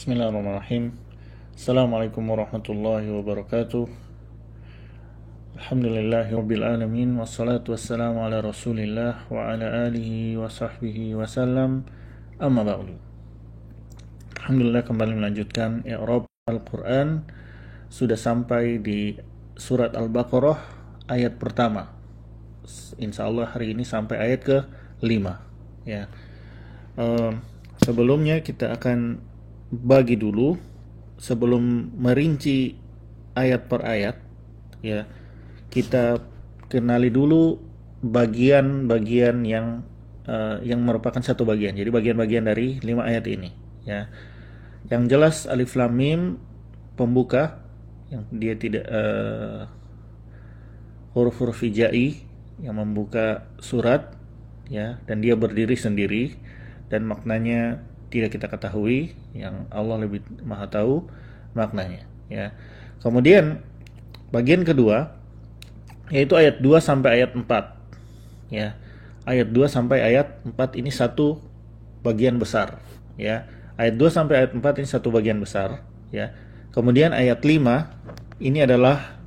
Bismillahirrahmanirrahim. Assalamualaikum warahmatullahi wabarakatuh. Alhamdulillahirabbil alamin wassalatu wassalamu ala Rasulillah wa ala alihi wa sahbihi wasallam. Amma ba'du. Alhamdulillah, kembali melanjutkan i'rab Al-Qur'an. Sudah sampai di surat Al-Baqarah ayat pertama. Insyaallah hari ini sampai ayat ke-5 ya. Sebelumnya kita akan bagi dulu, sebelum merinci ayat per ayat ya, kita kenali dulu bagian-bagian yang merupakan satu bagian. Jadi bagian-bagian dari 5 ayat ini ya. Yang jelas alif lam mim pembuka, yang dia tidak huruf-huruf hijai yang membuka surat ya, dan dia berdiri sendiri dan maknanya tidak kita ketahui, yang Allah lebih maha tahu maknanya ya. Kemudian bagian kedua yaitu ayat 2 sampai ayat 4 ya. Ayat 2 sampai ayat 4 ini satu bagian besar ya. Ayat 2 sampai ayat 4 ini satu bagian besar ya. Kemudian ayat 5 ini adalah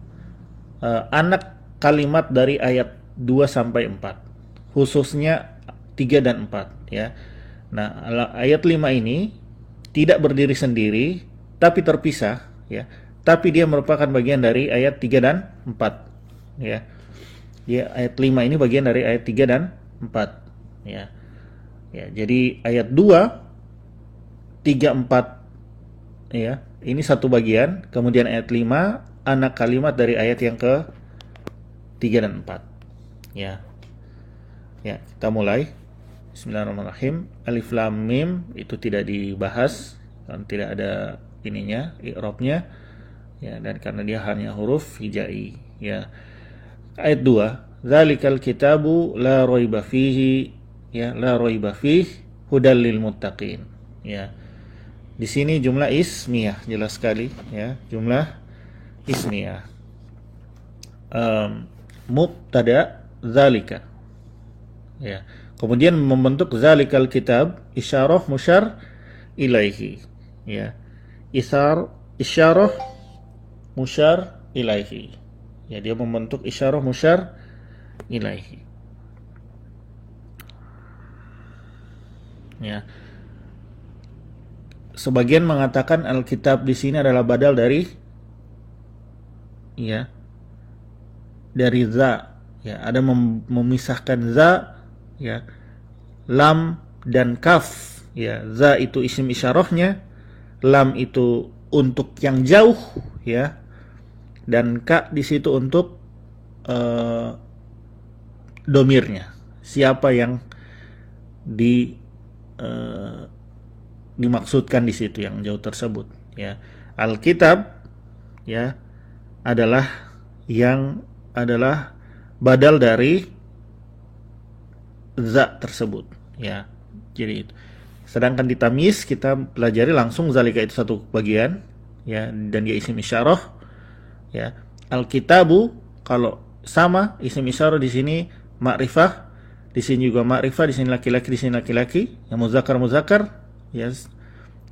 anak kalimat dari ayat 2 sampai 4, khususnya 3 dan 4 ya. Nah, ayat 5 ini tidak berdiri sendiri, tapi terpisah ya. Tapi dia merupakan bagian dari ayat 3 dan 4 ya. Ya, ayat 5 ini bagian dari ayat 3 dan 4 ya. Ya, jadi ayat 2, 3, 4 ya, ini satu bagian. Kemudian ayat 5 anak kalimat dari ayat yang ke 3 dan 4 ya. Ya, kita mulai. Bismillahirrahmanirrahim. Alif lam mim itu tidak dibahas, kan tidak ada ininya, i'rabnya ya, dan karena dia hanya huruf hijai ya. Ayat 2, dzalikal kitabu la raiba fihi ya, la raiba fihi hudal lil muttaqin ya. Di sini jumlah ismiyah, jelas sekali ya, jumlah ismiyah. Mubtada dzalika ya. Kemudian membentuk zalikal kitab, isyarah musyar ilaihi ya. Isyarah musyar ilaihi ya, dia membentuk isyarah musyar ilaihi ya. Sebagian mengatakan Alkitab di sini adalah badal dari ya, dari za ya. Ada memisahkan za ya, lam dan kaf ya. Za itu isim isyarahnya, lam itu untuk yang jauh ya, dan ka di situ untuk domirnya, siapa yang dimaksudkan di situ, yang jauh tersebut ya. Alkitab ya adalah badal dari za tersebut ya. Jadi itu. Sedangkan di tamyiz kita pelajari langsung zalika itu satu bagian ya, dan dia isim isyarah ya. Alkitabu kalau sama isim isyarah di sini ma'rifah, di sini juga ma'rifah, di sini laki-laki, di sini laki-laki, yang muzakkar ya,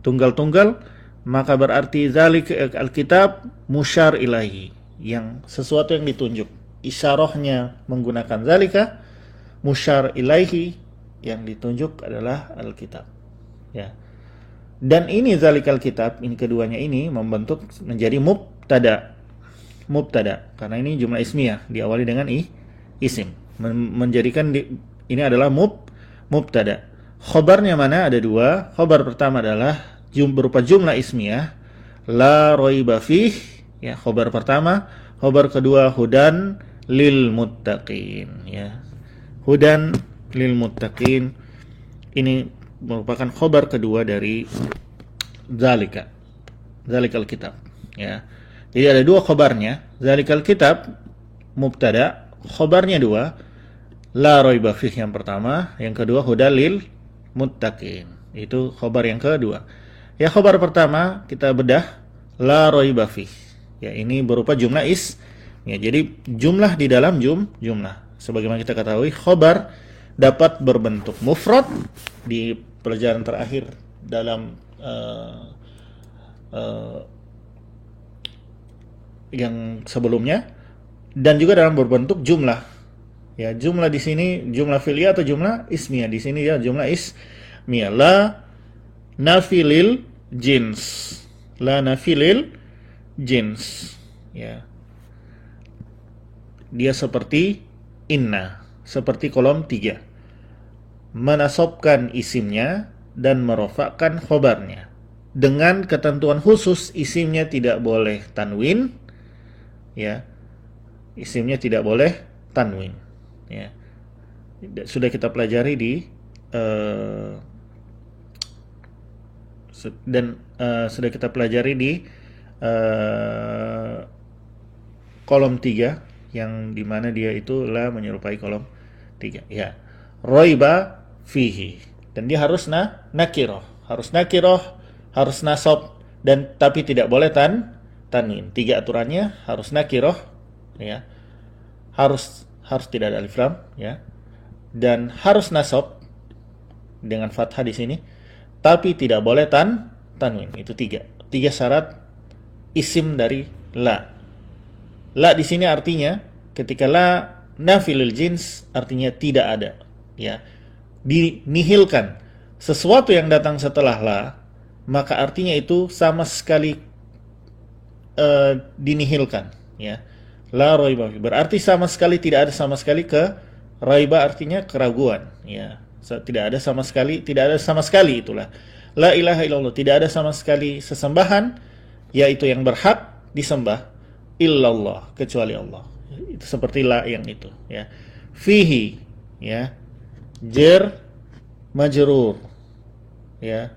tunggal-tunggal, maka berarti zalika alkitab musyar ilahi, yang sesuatu yang ditunjuk, isyarahnya menggunakan zalika, musyar ilaihi yang ditunjuk adalah Alkitab ya. Dan ini zalikal kitab, ini keduanya ini membentuk menjadi mubtada karena ini jumlah ismiyah diawali dengan isim, menjadikan ini adalah mubtada. Khobarnya mana? Ada dua. Khobar pertama adalah berupa jumlah ismiyah la raiba fih ya, khobar pertama. Khobar kedua hudan lil muttaqin ya. Hudan lil muttaqin ini merupakan khobar kedua dari zalikal kitab ya. Jadi ada dua khobarnya. Zalikal kitab mubtada, khobarnya dua, la raiba fih yang pertama, yang kedua hudal lil muttaqin, itu khobar yang kedua ya. Khobar pertama kita bedah, la raiba fih ya, ini berupa jumlah ya. Jadi jumlah di dalam jumlah. Sebagaimana kita ketahui, khobar dapat berbentuk mufrad. Di pelajaran terakhir dalam eh, yang sebelumnya, dan juga dalam berbentuk jumlah. Ya, jumlah di sini jumlah fi'liyah atau jumlah ismiyah. Di sini ya jumlah ismiyah. La nafilil jins. La nafilil jins. Ya. Dia seperti inna, seperti kolom 3. Menasobkan isimnya dan merofakkan khobarnya. Dengan ketentuan khusus, isimnya tidak boleh tanwin, ya. Isimnya tidak boleh tanwin, ya. Sudah kita pelajari di sudah kita pelajari di kolom 3, yang dimana dia itu la menyerupai kolom 3, ya. Roiba fihi, dan dia harus nakiroh, harus nasob, dan tapi tidak boleh tanwin. 3 aturannya: harus nakiroh, ya, harus tidak ada alif lam, ya, dan harus nasob dengan fathah di sini, tapi tidak boleh tanwin. Itu 3 syarat isim dari la. La di sini artinya ketika la nafilul jins artinya tidak ada, ya, dinihilkan. Sesuatu yang datang setelah la, maka artinya itu sama sekali dinihilkan, ya. La raiba, berarti sama sekali tidak ada sama sekali ke raiba, artinya keraguan, ya. Tidak ada sama sekali, itulah la ilaha illallah, tidak ada sama sekali sesembahan yaitu yang berhak disembah illallah, kecuali Allah. Itu seperti la yang itu, ya. Fihi, ya, jer majrur, ya,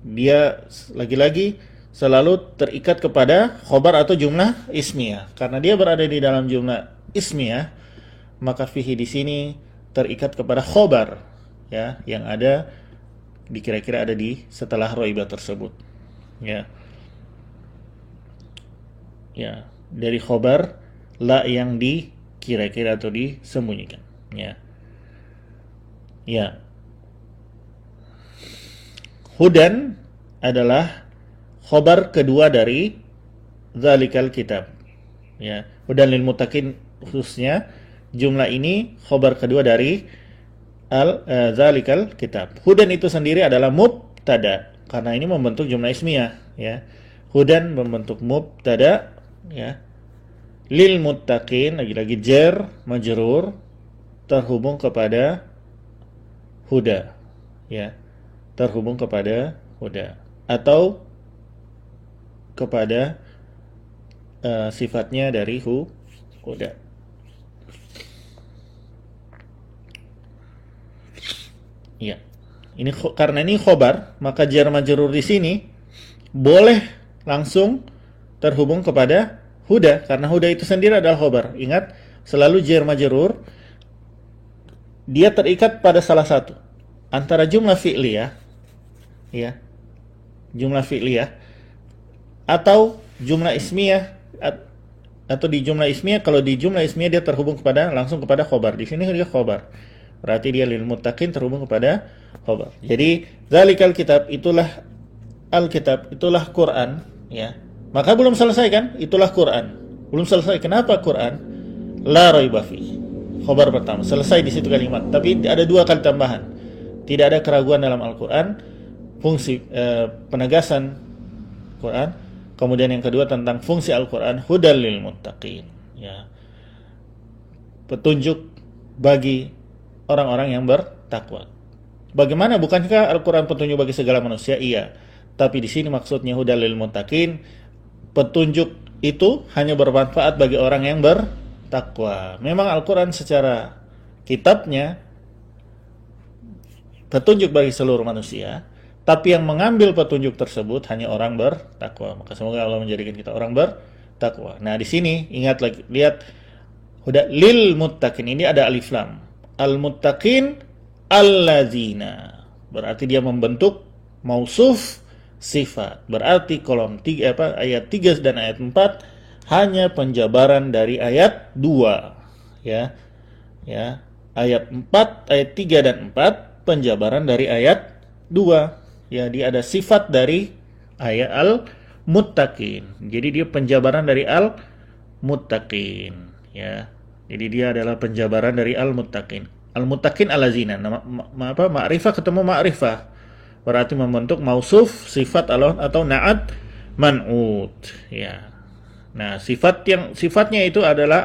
dia lagi-lagi selalu terikat kepada khobar atau jumlah ismiyah. Karena dia berada di dalam jumlah ismiyah, maka fihi di sini terikat kepada khobar, ya, yang ada kira-kira ada di setelah roibah tersebut, ya. Ya, dari khobar la yang dikira-kira atau disembunyikan, ya. Ya. Hudan adalah khobar kedua dari zalikal kitab, ya. Hudan lil muttaqin khususnya jumlah ini khobar kedua dari zalikal kitab. Hudan itu sendiri adalah mubtada karena ini membentuk jumlah ismiyah, ya. Hudan membentuk mubtada, ya. Lil muttaqin lagi-lagi jar majrur terhubung kepada huda, ya, terhubung kepada huda atau kepada sifatnya dari huda. Ya. Ini karena ini khobar, maka jar majrur di sini boleh langsung terhubung kepada huda, karena huda itu sendiri adalah khobar. Ingat, selalu jar majrur dia terikat pada salah satu antara jumlah fi'liyah, ya, jumlah fi'liyah atau jumlah ismiyah, atau di jumlah ismiyah. Kalau di jumlah ismiyah dia terhubung langsung kepada khobar. Di sini dia khobar, berarti dia lil muttaqin terhubung kepada khobar. Jadi zalikal kitab, itulah Alkitab, itulah Quran, ya. Maka belum selesai kan? Itulah Quran. Belum selesai. Kenapa Quran? La raiba fi. Khobar pertama. Selesai di situ kalimat. Tapi ada 2 kali tambahan. Tidak ada keraguan dalam Al-Quran. Fungsi penegasan Quran. Kemudian yang kedua tentang fungsi Al-Quran, hudal lil muttaqin, ya. Petunjuk bagi orang-orang yang bertakwa. Bagaimana, bukankah Al-Quran petunjuk bagi segala manusia? Iya. Tapi di sini maksudnya hudal lil muttaqin, petunjuk itu hanya bermanfaat bagi orang yang bertakwa. Memang Al-Quran secara kitabnya petunjuk bagi seluruh manusia, tapi yang mengambil petunjuk tersebut hanya orang bertakwa. Maka semoga Allah menjadikan kita orang bertakwa. Nah, di sini ingat lagi, lihat huda lil muttaqin, ini ada alif lam. Al muttaqin allazina, berarti dia membentuk mausuf sifat. Berarti kolom 3 ayat 3 dan ayat 4 hanya penjabaran dari ayat 2, ya. Ya, ayat 4, ayat 3 dan 4 penjabaran dari ayat 2. Ya, dia ada sifat dari ayat al-muttaqin. Jadi dia penjabaran dari al-muttaqin, ya. Jadi dia adalah penjabaran dari al-muttaqin. Al-muttaqin allazina. Ma'rifah ketemu ma'rifah. Berarti membentuk mausuf, sifat Allah atau na'at man'ut, ya. Nah, sifatnya itu adalah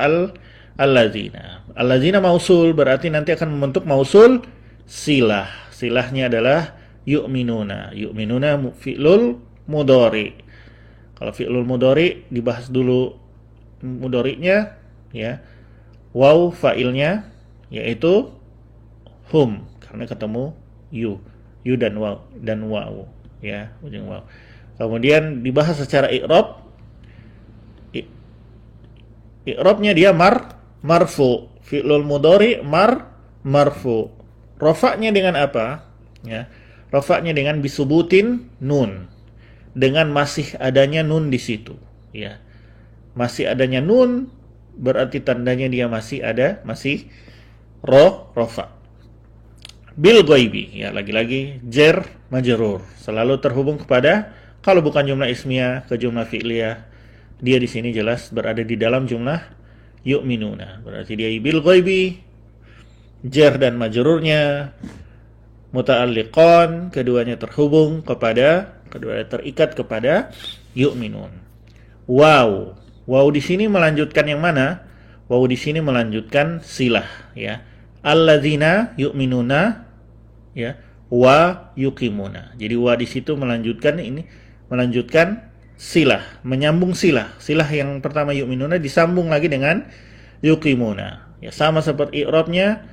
allazina. Allazina mausul berarti nanti akan membentuk mausul silah. Silahnya adalah yu'minuna. Yu'minuna fi'lul mudhari. Kalau fi'lul mudhari dibahas dulu mudhari'nya, ya. Waw fa'ilnya yaitu hum karena ketemu yu dan waw, ya, ujung waw. Kemudian dibahas secara i'rab. I'rabnya dia marfu, fi'lul mudhari marfu. Rafa'nya dengan apa? Ya. Rafa'nya dengan bisubutin nun. Dengan masih adanya nun di situ, ya. Masih adanya nun berarti tandanya dia masih rafa. Bil ghaibi, ya, lagi-lagi jar majrur, selalu terhubung kepada, kalau bukan jumlah ismiyah ke jumlah fi'liyah, dia di sini jelas berada di dalam jumlah yu'minuna. Berarti dia bil ghaibi, jar dan majrurnya muta'alliqan, keduanya terikat kepada yu'minun. Waw di sini melanjutkan yang mana? Waw di sini melanjutkan silah, ya. Alladzina yu'minuna, ya, wa yuqimuna. Jadi wa di situ melanjutkan silah, menyambung silah. Silah yang pertama yu'minuna disambung lagi dengan yuqimuna. Ya, sama seperti i'rabnya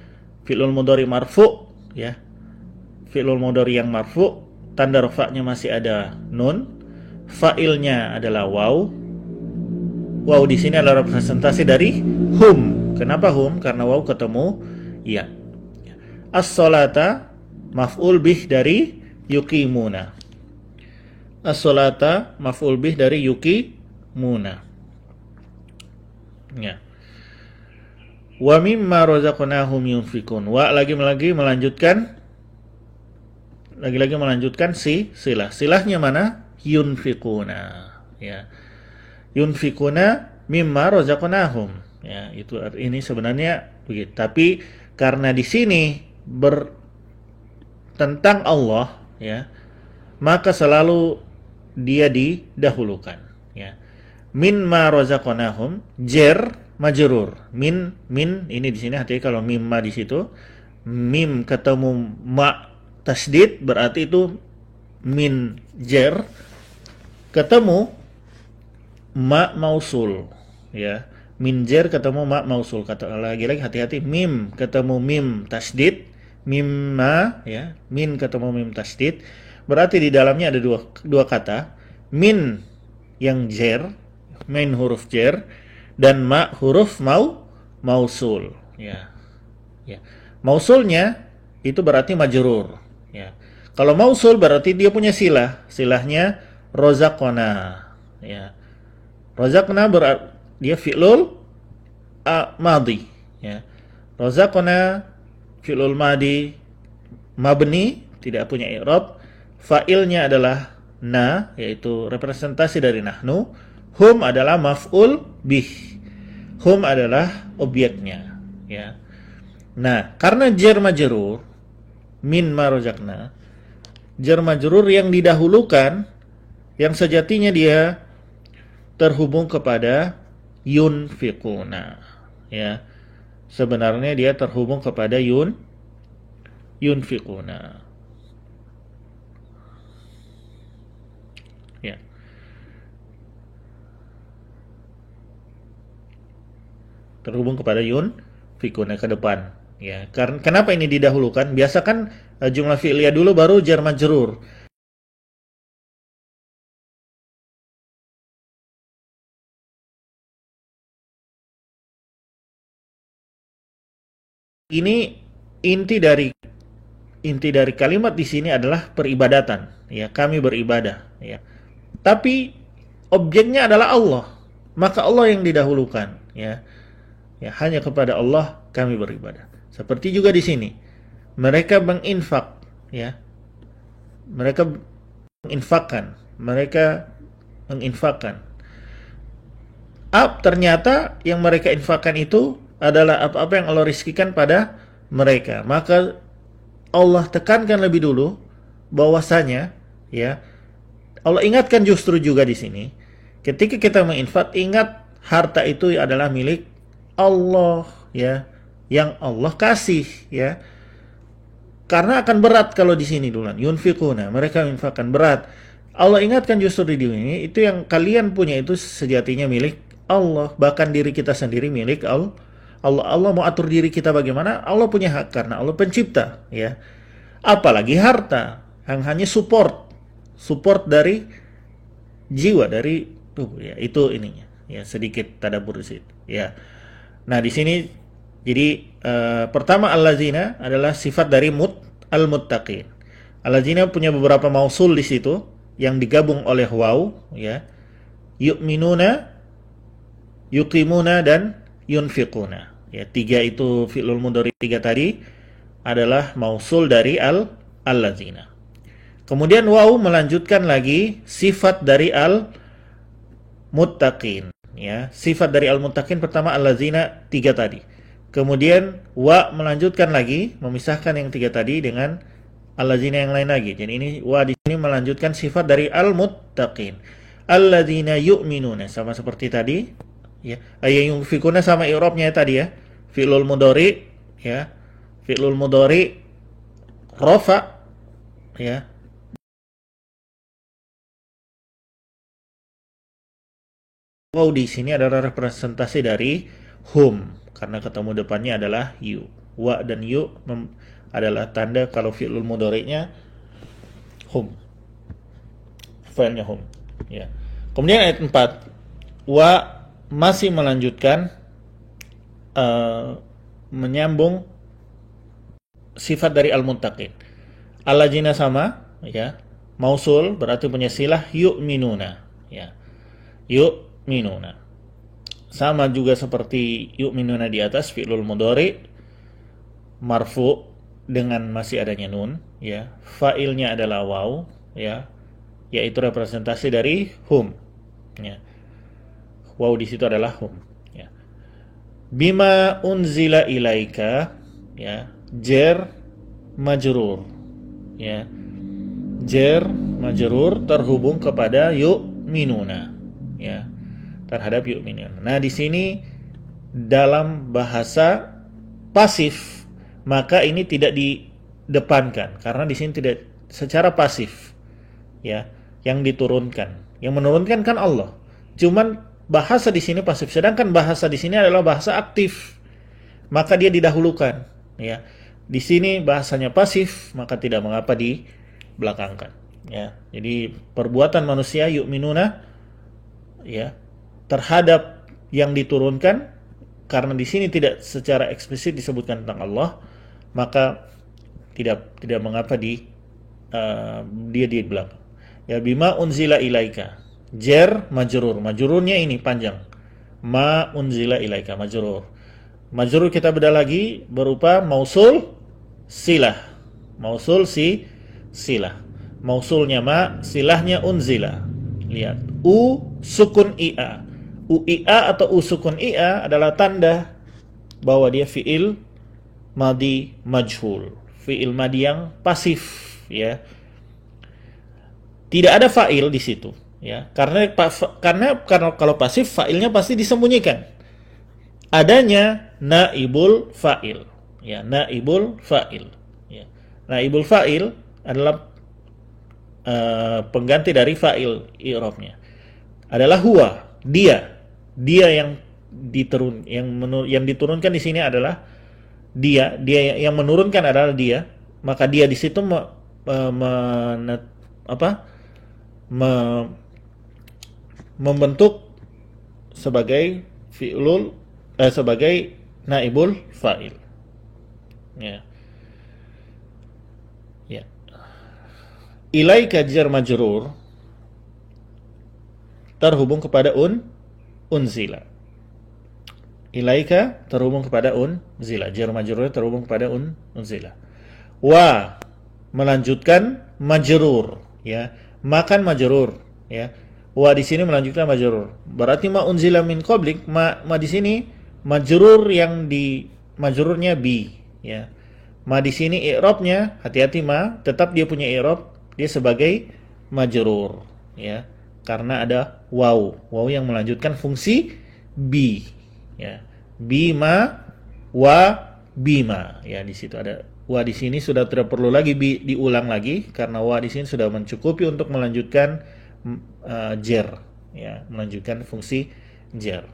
fi'lul mudhari marfu, ya. Fi'lul mudhari yang marfu, tanda rafa'nya masih ada nun, fa'ilnya adalah waw. Waw di sini adalah representasi dari hum. Kenapa hum? Karena waw ketemu ya. As-salata maf'ul bih dari yuqimuna. As-salata maf'ul bih dari yuqimuna. Ya. Wa mimma razaqnahum yunfikun. Wa lagi-lagi melanjutkan silah. Silahnya mana? Yunfikuna, ya. Yunfikuna mimma razaqnahum, ya, itu ini sebenarnya begitu. Tapi karena di sini tentang Allah, ya, maka selalu dia didahulukan, ya. Mimma razaqnahum jar majrur. Min ini di sini, hati kalau mimma di situ, mim ketemu ma tasdid berarti itu min jar, ketemu ma mausul, ya. Min jar ketemu ma mausul. Lagi-lagi hati-hati, mim ketemu mim tasdid, mimma, ya. Min ketemu mim tasdid berarti di dalamnya ada dua kata, min yang jar, min huruf jar, dan ma huruf mausul, ya. Ya. Mausulnya itu berarti majrur, ya. Kalau mausul berarti dia punya silahnya rozaqona, ya. Razaqna dia fi'lul madhi, ya. Razaqna fi'lul madhi mabni, tidak punya i'rab. Fa'ilnya adalah na, yaitu representasi dari nahnu. Hum adalah maf'ul bih. Hum adalah objeknya, ya. Nah, karena jar majrur min ma razaqna, jar majrur yang didahulukan, yang sejatinya dia terhubung kepada yunfiquna, ya. Sebenarnya dia terhubung kepada yunfiquna, ya. Terhubung kepada yunfiquna ke depan, ya. Karena kenapa ini didahulukan? Biasa kan jumlah fi'liyah dulu baru jar majrur. Ini inti dari kalimat di sini adalah peribadatan, ya. Kami beribadah, ya. Tapi objeknya adalah Allah, maka Allah yang didahulukan, ya. Ya, hanya kepada Allah kami beribadah. Seperti juga di sini, mereka menginfak, ya. Mereka menginfakkan, mereka menginfakkan. Ternyata yang mereka infakkan itu adalah apa-apa yang Allah rizkikan pada mereka. Maka Allah tekankan lebih dulu bahwasanya, ya, Allah ingatkan justru juga di sini, ketika kita menginfak, ingat harta itu adalah milik Allah, ya, yang Allah kasih, ya. Karena akan berat kalau di sini duluan. Yunfikuna, mereka menginfakkan, berat. Allah ingatkan justru di dunia itu yang kalian punya itu sejatinya milik Allah, bahkan diri kita sendiri milik Allah. Allah mau atur diri kita bagaimana? Allah punya hak karena Allah pencipta, ya. Apalagi harta yang hanya support dari jiwa, dari tubuh, ya. Itu ininya, ya, sedikit tadabbur di situ, ya. Nah, di sini jadi pertama allazina adalah sifat dari al-muttaqin. Allazina punya beberapa mausul di situ yang digabung oleh waw, ya. Yu'minuna, yuqimuna, dan yunfiquna. Ya, tiga itu fi'lul mudhari, tiga tadi adalah mausul dari allazina. Kemudian waw melanjutkan lagi sifat dari al-muttaqin, ya. Sifat dari al-muttaqin pertama allazina, tiga tadi. Kemudian wa melanjutkan lagi, memisahkan yang tiga tadi dengan allazina yang lain lagi. Jadi ini wa di sini melanjutkan sifat dari al-muttaqin. Allazina yu'minuna, sama seperti tadi, ya. Yunfikuna sama i'rabnya tadi, ya. Fi'lul mudhari, ya. Fi'lul mudhari rafa, ya. Wow, di sini adalah representasi dari hum karena ketemu depannya adalah you. Wa dan you adalah tanda kalau fi'lul mudhari'nya hum. Fi'ilnya hum, ya. Kemudian ayat 4, wa masih melanjutkan menyambung sifat dari al-muttaqin. Allazina sama, ya. Mausul berarti punya silah yu'minuna, ya. Yu'minuna. Sama juga seperti yu'minuna di atas, fi'lul mudhari marfu dengan masih adanya nun, ya. Fa'ilnya adalah waw, ya. Yaitu representasi dari hum, ya. Waw di situ adalah hum, ya. Bima unzila ilaika, ya. Jer majrur, ya. Jer majrur terhubung kepada yu'minuna, ya, terhadap yu'minuna. Nah, di sini dalam bahasa pasif, maka ini tidak didepankan karena di sini tidak secara pasif, ya, yang diturunkan. Yang menurunkan kan Allah. Cuman bahasa di sini pasif, sedangkan bahasa di sini adalah bahasa aktif. Maka dia didahulukan, ya. Di sini bahasanya pasif, maka tidak mengapa dibelakangkan, ya. Jadi perbuatan manusia yu'minuna, ya, terhadap yang diturunkan, karena di sini tidak secara eksplisit disebutkan tentang Allah, maka tidak mengapa dia di belakang. Ya, bima unzila ilaika. Jer majrur. Majrurnya ini panjang. Ma unzila ilaika majrur. Majrur kita bedah lagi berupa mausul silah. Mausul silah. Mausulnya ma, silahnya unzila. Lihat, u sukun ia. U ia atau u sukun ia adalah tanda bahwa dia fi'il madi majhul. Fi'il madi yang pasif, ya. Tidak ada fa'il di situ, ya. Karena kalau pasif fa'ilnya pasti disembunyikan. Adanya naibul fa'il, ya, naibul fa'il, ya. Naibul fa'il adalah pengganti dari fa'il, i'rabnya adalah huwa, dia yang diturunkan di sini adalah dia yang menurunkan adalah dia, maka dia di situ membentuk sebagai sebagai naibul fa'il, ya. Ya. Ilaika jar majrur terhubung kepada unzila. Ilaika terhubung kepada unzila. Jar majrur terhubung kepada unzila. Wa melanjutkan majrur, ya. Makan majrur. ya. Wa di sini melanjutkan majrur. Berarti ma unzila min qablik, ma di sini majrur yang di majrurnya bi, ya. Ma di sini i'rabnya, hati-hati ma, tetap dia punya i'rab, dia sebagai majrur, ya. Karena ada waw, waw yang melanjutkan fungsi bi, ya. Bima wa bima, ya, di situ ada wa di sini sudah tidak perlu lagi diulang lagi karena wa di sini sudah mencukupi untuk melanjutkan jar, ya, melanjutkan fungsi jar.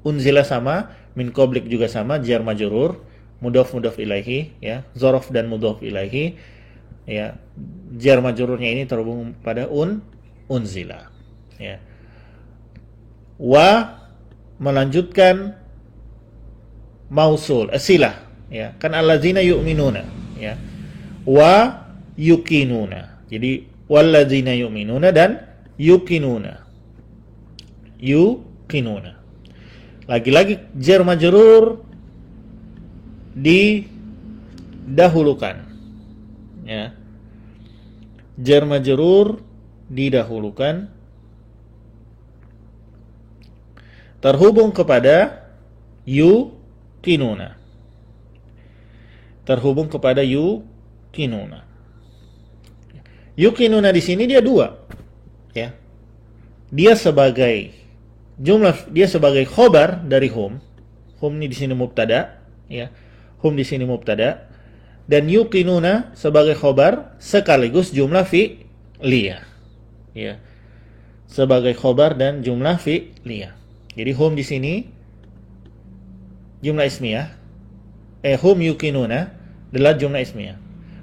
Unzila sama, min qablik juga sama, jar majrur, mudhaf ilaihi, ya, dzaraf dan mudhaf ilaihi, ya. Jar majrurnya ini terhubung pada unzila, ya. Wa melanjutkan mausul, silah, ya. Kan allazina yu'minuna, ya. Wa yuqinuna. Jadi wallazina yu'minuna dan yuqinuna. Yuqinuna. Lagi-lagi jar majrur didahulukan, ya. Jar majrur didahulukan terhubung kepada yuqinuna. Terhubung kepada yuqinuna. Yuqinuna di sini dia dua, ya. Dia sebagai jumlah, dia sebagai khobar dari hum. Hum ini di sini mubtada, ya. Hum di sini mubtada dan yuqinuna sebagai khobar sekaligus jumlah fi'liyah, ya. Sebagai khobar dan jumlah fi'liyah. Jadi hum di sini jumlah ismiyah, hum yuqinuna adalah jumlah ismiyah.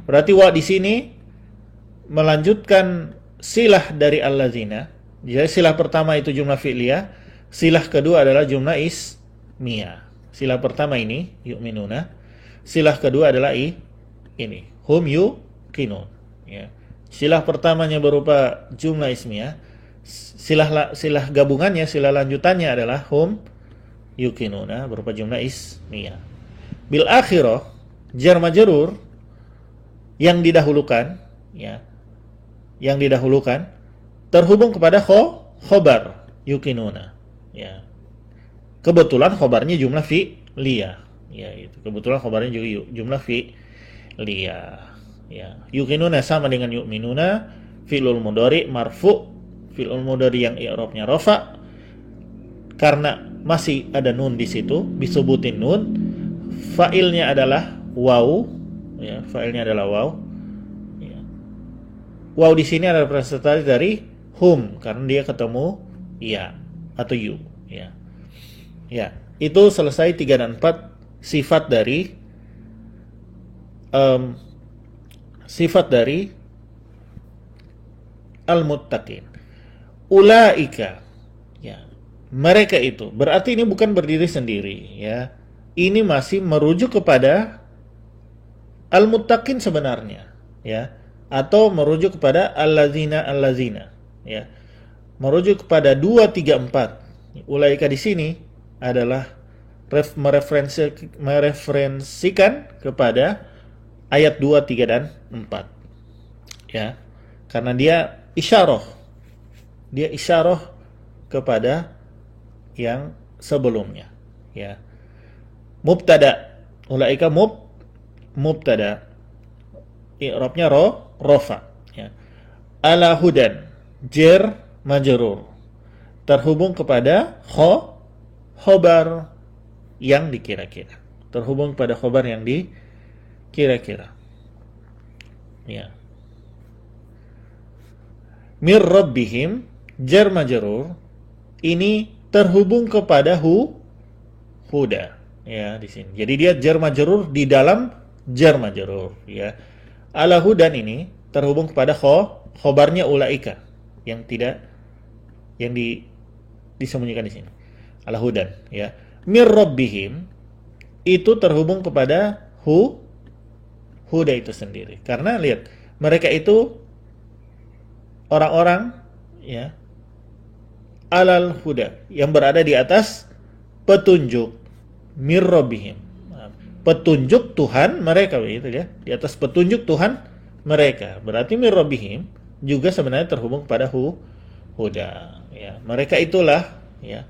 Berarti wa di sini melanjutkan silah dari allazina. Jadi silah pertama itu jumlah fi'liyah, silah kedua adalah jumlah ismiyah. Silah pertama ini yu'minuna, silah kedua adalah ini hum yuqinun, ya. Silah pertamanya berupa jumlah ismiyah, silah gabungannya, silah lanjutannya adalah hum yuqinuna berupa jumlah ismiyah. Bil akhirah jar majrur yang didahulukan, ya, yang didahulukan terhubung kepada khobar yuqinuna, ya. Kebetulan khobarnya jumlah fi'liyah, ya, itu kebetulan khobarnya juga jumlah fi'liyah, ya. Yuqinuna sama dengan yu'minuna, fi'lul mudhari marfu', fi'lul mudhari yang i'rabnya rafa karena masih ada nun di situ, disebutin nun. Fa'ilnya adalah waw, ya, fa'ilnya adalah waw, ya. Waw di sini adalah presentasi dari hum karena dia ketemu ya atau you, ya. Ya, itu selesai 3 dan 4 sifat dari al-muttaqin. Ulaika, ya, mereka itu. Berarti ini bukan berdiri sendiri, ya. Ini masih merujuk kepada al-muttaqin sebenarnya, ya, atau merujuk kepada allazina, ya. Merujuk kepada 2, 3, 4. Ulaika di sini adalah mereferensikan kepada ayat 2, 3 dan 4, ya. Karena dia isyarah kepada yang sebelumnya, ya. Mubtada, ulaika mubtada, i'rabnya rafa, ya. Ala hudan, jar majrur terhubung kepada khobar yang dikira-kira, terhubung pada khobar yang dikira-kira, ya. Mir rabbihim, jar majrur ini terhubung kepada huda, ya, di sini. Jadi dia jar majrur di dalam jar majrur, ya. Ala hudan ini terhubung kepada khobarnya ulaika yang disembunyikan di sini. Ala hudan, ya. Mir rabbihim itu terhubung kepada huda itu sendiri. Karena lihat, mereka itu orang-orang, ya, alal huda yang berada di atas petunjuk. Mir rabbihim, petunjuk Tuhan mereka, begitu, ya, di atas petunjuk Tuhan mereka. Berarti mir rabbihim juga sebenarnya terhubung pada huda. Ya, mereka itulah ya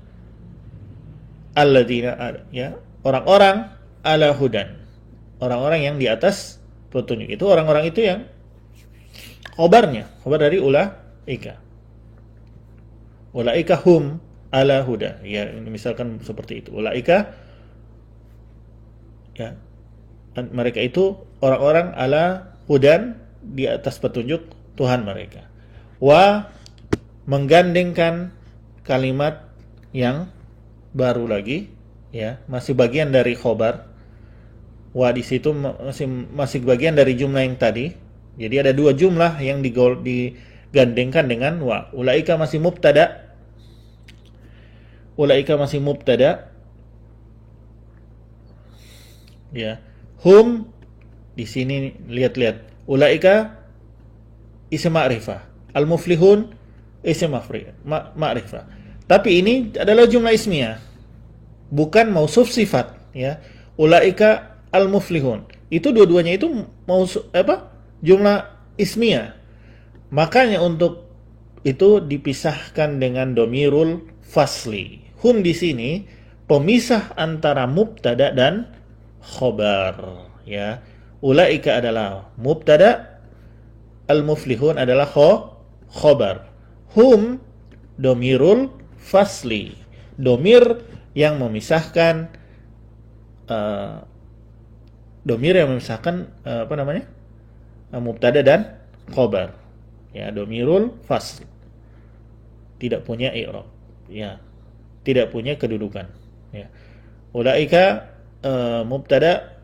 alladzina, ya, orang-orang ala hudan. Orang-orang yang di atas petunjuk. Itu orang-orang itu yang khobarnya, khobar dari ulaika. Ulaika hum ala huda. Ya, misalkan seperti itu. Ulaika, ya, mereka itu orang-orang ala hudan, di atas petunjuk Tuhan mereka. Wa, menggandengkan kalimat yang baru lagi, ya, masih bagian dari khobar. Wa di situ masih bagian dari jumlah yang tadi. Jadi ada dua jumlah yang digandengkan dengan wa. Ulaika masih mubtada. Ulaika masih mubtada. Ya. Hum di sini lihat-lihat. Ulaika isim ma'rifah. Al-muflihun isim ma'rifah. Tapi ini adalah jumlah ismiyah, bukan mausuf sifat, ya. Ulaika al-muflihun. Itu dua-duanya itu jumlah ismiyah. Makanya untuk itu dipisahkan dengan domirul fasli. Hum di sini pemisah antara mubtada dan khobar, ya. Ulaika adalah mubtada, al-muflihun adalah khobar. Hum domirul fasli, domir yang memisahkan mubtada dan khobar, ya, domirul fasl, tidak punya i'rab, ya, tidak punya kedudukan, ya. Ulaika mubtada,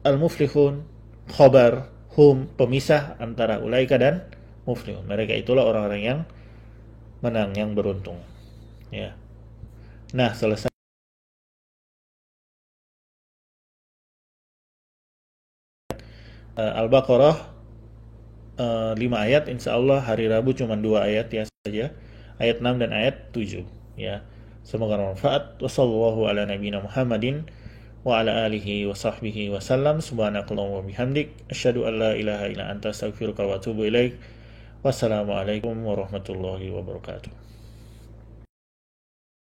al-muflihun khobar, hum pemisah antara ulaika dan muflihun. Mereka itulah orang-orang yang menang, yang beruntung, ya. Nah, selesai Al-Baqarah 5 ayat, insyaallah hari Rabu cuma 2 ayat ya saja, ayat 6 dan ayat 7, ya. Semoga bermanfaat. Wassallallahu ala nabiyina Muhammadin wa ala alihi wa sahbihi wa sallam. Subhanakallahumma wa bihamdik asyhadu an la ilaha illa anta astaghfiruka wa atubu ilaik. Wassalamualaikum warahmatullahi wabarakatuh.